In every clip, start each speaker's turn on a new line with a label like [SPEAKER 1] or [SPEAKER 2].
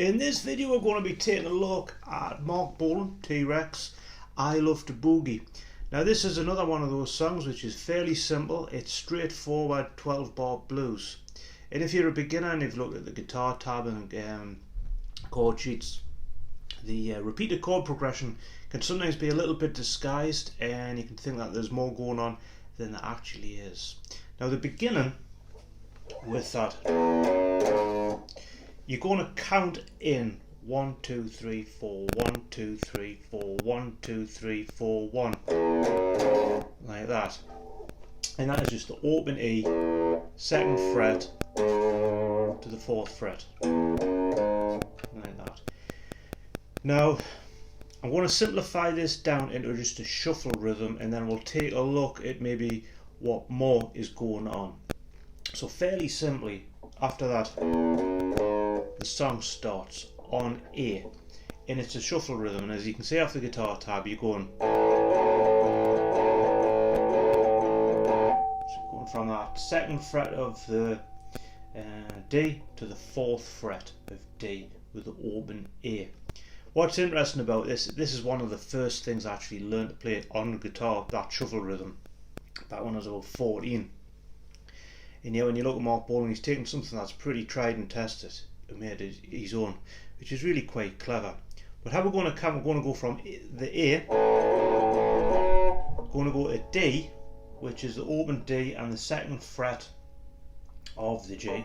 [SPEAKER 1] In this video we're going to be taking a look at Marc Bolan, T.Rex, I Love To Boogie. Now this is another one of those songs which is fairly simple. It's straightforward 12-bar blues. And if you're a beginner and you've looked at the guitar tab and chord sheets, the repeated chord progression can sometimes be a little bit disguised and you can think that there's more going on than there actually is. Now the beginning with that, you're going to count in 1, 2, 3, 4, 1, 2, 3, 4, 1, 2, 3, 4, 1, like that. And that is just the open E, 2nd fret to the 4th fret, like that. Now I'm going to simplify this down into just a shuffle rhythm, and then we'll take a look at maybe what more is going on. So fairly simply, after that the song starts on A, and it's a shuffle rhythm, and as you can see off the guitar tab, you're going from that 2nd fret of the D to the 4th fret of D with the open A. What's interesting about this is one of the first things I actually learned to play on the guitar, that shuffle rhythm, back when I was about 14. And yeah, when you look at Marc Bolan, he's taken something that's pretty tried and tested and made it his own, which is really quite clever. But how we're going to count, we're going to go from the A, going to go to D, which is the open D and the 2nd fret of the G.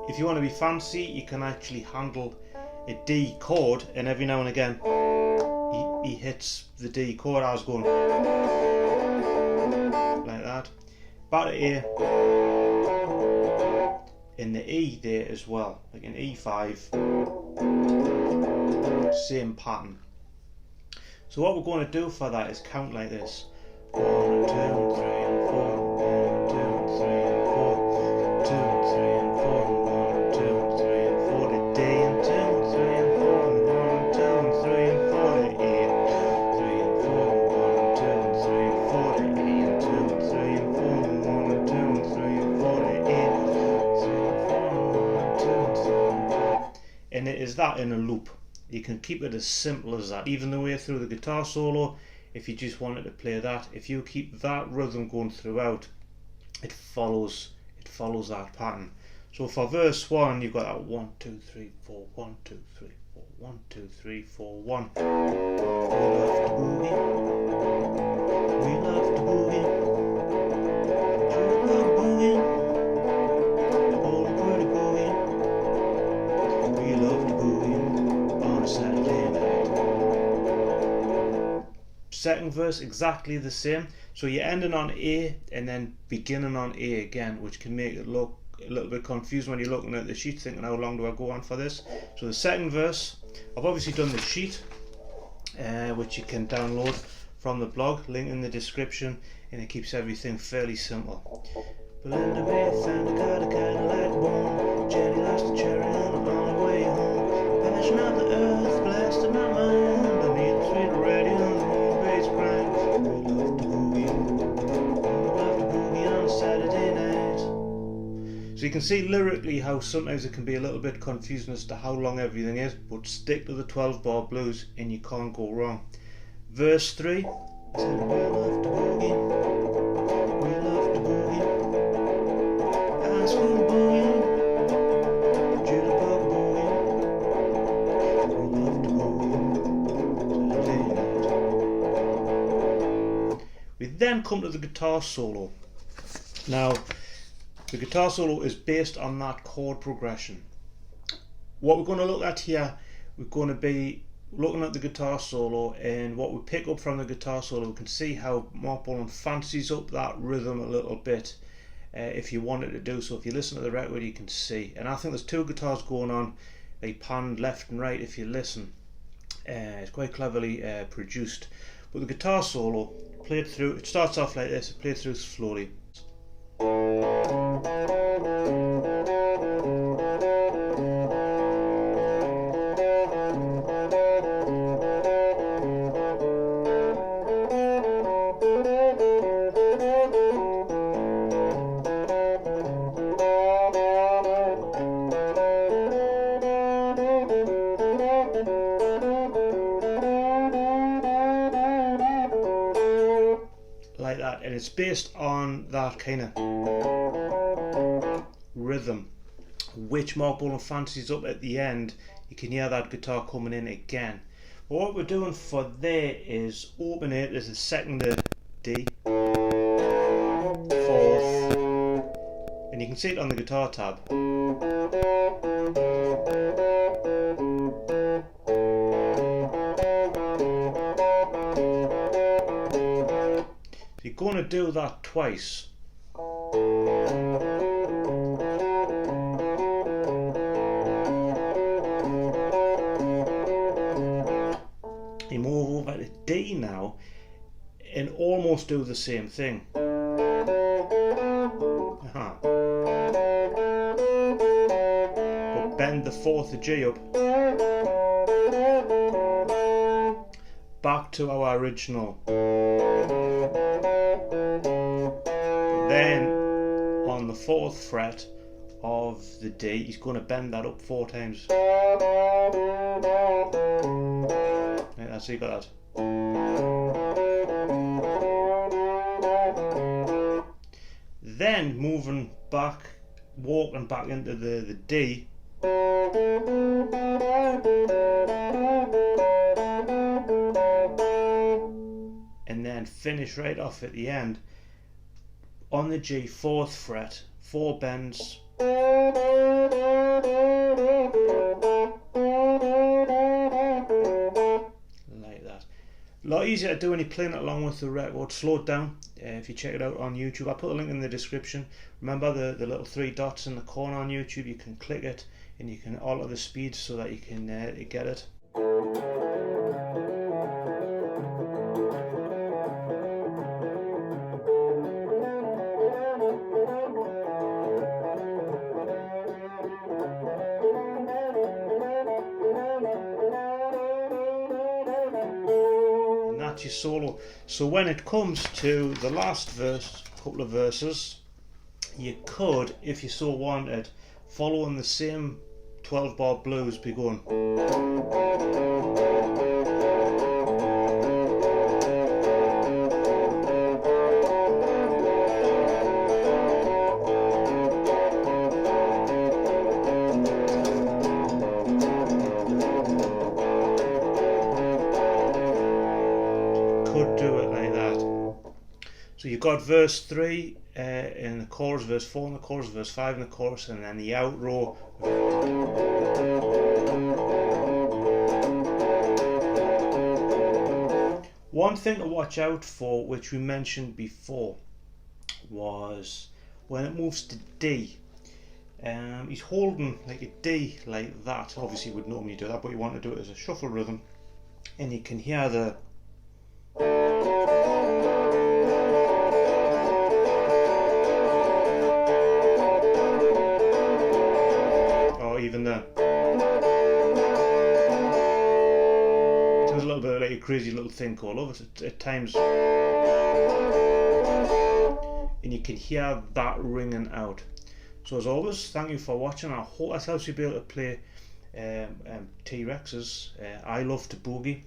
[SPEAKER 1] If you want to be fancy, you can actually handle a D chord, and every now and again he hits the D chord. I was going like that. Back to A, in the E there as well, like an E5, same pattern. So what we're going to do for that is count like this: 1, 2, 3, and 4, 1, 2, 3, and 4, 2, 3, and 4, 1, 2, 3, and 4 to D, and 2, 3, and 4, 1, 2, 3, and 4 to A, 3 and 4, 1, 2, 3, and 4 to A, and 2, 3, and 4, 1, 2, 3, and 4 to A, 3 and 4, 1, 2, 3, and 4. And it is that in a loop. You can keep it as simple as that, even the way through the guitar solo. If you just wanted to play that, if you keep that rhythm going throughout, it follows that pattern. So for verse 1, you've got that 1, 2, 3, 4, 1, 2, 3, 4, 1, 2, 3, 4, 1. We love to boogie. We love to boogie. Sugar boogie. Oh, pretty boogie. We love to boogie on a Saturday night. 2nd verse exactly the same, so you're ending on A and then beginning on A again, which can make it look a little bit confused when you're looking at the sheet thinking how long do I go on for this. So the 2nd verse, I've obviously done the sheet which you can download from the blog, link in the description, and it keeps everything fairly simple. Belinda May found a got a Cadillac bone, Jenny lost a cherry on the way home, passion of the earth blasting my mind, beneath the sweet radio the moon bass grind. We love to boogie. We love to boogie on a Saturday night. So you can see lyrically how sometimes it can be a little bit confusing as to how long everything is, but stick to the 12-bar blues and you can't go wrong. Verse 3, we love to boogie. We love to boogie. High school boogie. Jitterbug boogie. We love to boogie. Saturday night. We then come to the guitar solo. Now the guitar solo is based on that chord progression. What we're going to look at here, we're going to be looking at the guitar solo, and what we pick up from the guitar solo, we can see how Marc Bolan fancies up that rhythm a little bit if you wanted to do so. If you listen to the record you can see, and I think there's 2 guitars going on, they pan left and right if you listen. It's quite cleverly produced. But the guitar solo, played through, it starts off like this, played through slowly. and it's based on that kind of rhythm, which Marc Bolan fancies up at the end. You can hear that guitar coming in again. But what we're doing for there is open it as a second D, fourth, and you can see it on the guitar tab. So you're going to do that twice. You move over to D now and almost do the same thing. But bend the fourth G up back to our original. But then on the fourth fret of the D, he's going to bend that up 4 times. Right, that's so you got that. Then moving back, walking back into the D. And then finish right off at the end on the G, 4th fret, 4 bends. Like that. A lot easier to do when you're playing it along with the record. Slow it down. If you check it out on YouTube, I'll put a link in the description. Remember the little 3 dots in the corner on YouTube, you can click it and you can alter the speed so that you can get it. Your solo. So when it comes to the last verse, couple of verses, you could, if you so wanted, following the same 12-bar blues, be going. Could do it like that. So you've got verse 3 in the chorus, verse 4 in the chorus, verse 5 in the chorus, and then the outro. One thing to watch out for, which we mentioned before, was when it moves to D. He's holding like a D like that. Obviously you would normally do that, but you want to do it as a shuffle rhythm, and you can hear the even there. There's a little bit of like a crazy little thing called over at times, and you can hear that ringing out. So as always, thank you for watching. I hope that helps you be able to play T.Rex's I Love To Boogie.